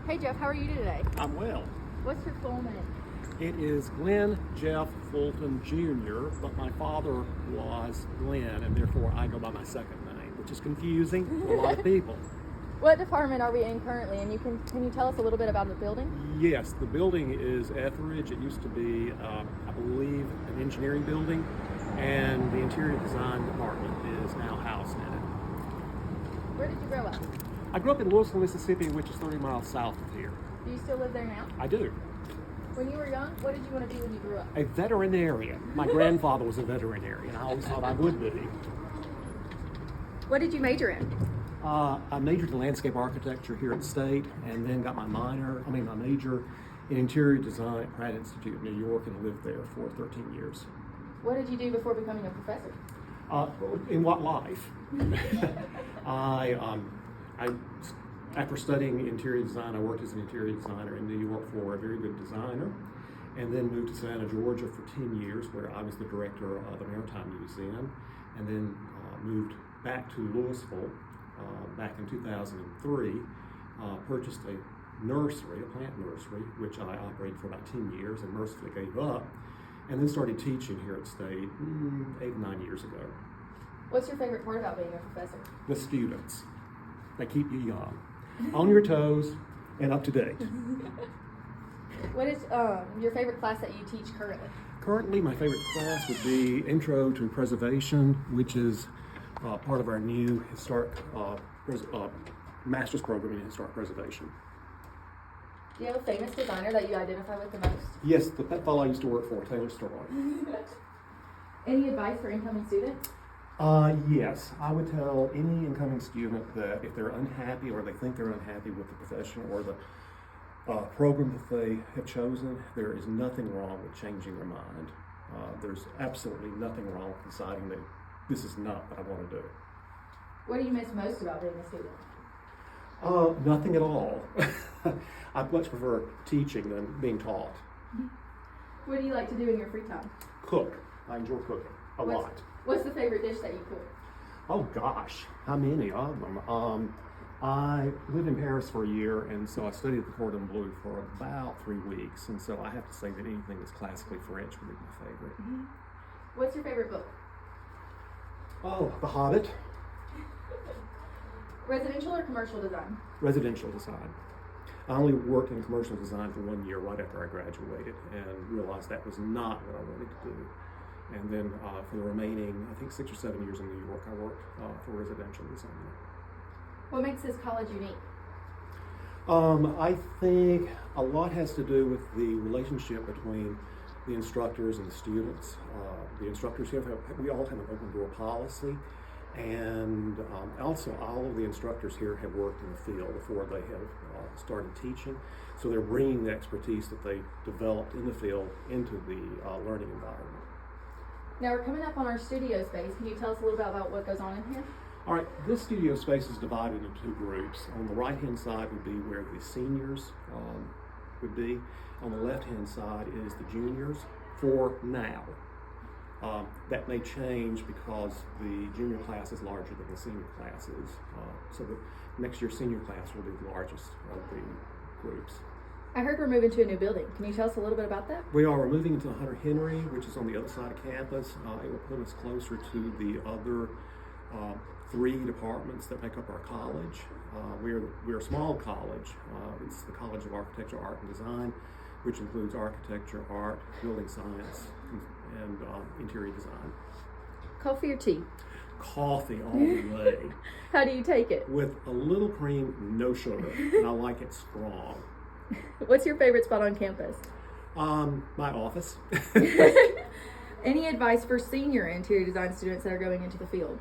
Hey Jeff, how are you today? I'm well. What's your full name? It is Glenn Jeff Fulton Jr., but my father was Glenn, and therefore I go by my second name, which is confusing to a lot of people. What department are we in currently? And can you tell us a little bit about the building? Yes, the building is Etheridge. It used to be, I believe, an engineering building, and the interior design department is now housed in it. Where did you grow up? I grew up in Louisville, Mississippi, which is 30 miles south of here. Do you still live there now? I do. When you were young, what did you want to be when you grew up? A veterinarian. My grandfather was a veterinarian. I always thought I would be. What did you major in? I majored in landscape architecture here at State, and then got my major in interior design at Pratt Institute in New York, and lived there for 13 years. What did you do before becoming a professor? In what life? After studying interior design, I worked as an interior designer in New York for a very good designer, and then moved to Savannah, Georgia for 10 years, where I was the director of the Maritime Museum, and then moved back to Louisville back in 2003, purchased a nursery, a plant nursery, which I operated for about 10 years and mercifully gave up, and then started teaching here at State 8 or 9 years ago. What's your favorite part about being a professor? The students. They keep you young, on your toes, and up to date. What is your favorite class that you teach currently? Currently, my favorite class would be Intro to Preservation, which is part of our new historic master's program in historic preservation. Do you have a famous designer that you identify with the most? Yes, that fellow I used to work for, Taylor Starr. Any advice for incoming students? Yes, I would tell any incoming student that if they're unhappy or they think they're unhappy with the profession or the program that they have chosen, there is nothing wrong with changing their mind. There's absolutely nothing wrong with deciding that this is not what I want to do. What do you miss most about being a student? Nothing at all. I much prefer teaching than being taught. What do you like to do in your free time? Cook. I enjoy cooking a lot. What's the favorite dish that you cook? Oh gosh, how many of them? I lived in Paris for a year, and so I studied at the Cordon Bleu for about 3 weeks, and so I have to say that anything that's classically French would be my favorite. Mm-hmm. What's your favorite book? Oh, The Hobbit. Residential or commercial design? Residential design. I only worked in commercial design for 1 year right after I graduated, and realized that was not what I wanted to do. And then for the remaining, I think 6 or 7 years in New York, I worked for residential design. What makes this college unique? I think a lot has to do with the relationship between the instructors and the students. The instructors here, we all have an open door policy, and also all of the instructors here have worked in the field before they have started teaching. So they're bringing the expertise that they developed in the field into the learning environment. Now we're coming up on our studio space. Can you tell us a little bit about what goes on in here? All right, this studio space is divided into 2 groups. On the right-hand side would be where the seniors would be. On the left-hand side is the juniors for now. That may change because the junior class is larger than the senior classes. So the next year's senior class will be the largest of the groups. I heard we're moving to a new building. Can you tell us a little bit about that? We are. We're moving into Hunter Henry, which is on the other side of campus. It will put us closer to the other 3 departments that make up our college. We're a small college. It's the College of Architecture, Art, and Design, which includes architecture, art, building science, and interior design. Coffee or tea? Coffee all the way. How do you take it? With a little cream, no sugar, and I like it strong. What's your favorite spot on campus? My office. Any advice for senior interior design students that are going into the field?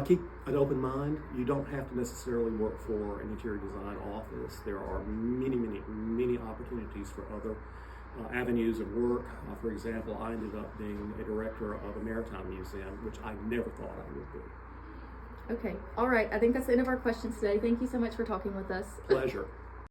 Keep an open mind. You don't have to necessarily work for an interior design office. There are many opportunities for other avenues of work. For example, I ended up being a director of a maritime museum, which I never thought I would be. Okay. All right. I think that's the end of our questions today. Thank you so much for talking with us. Pleasure.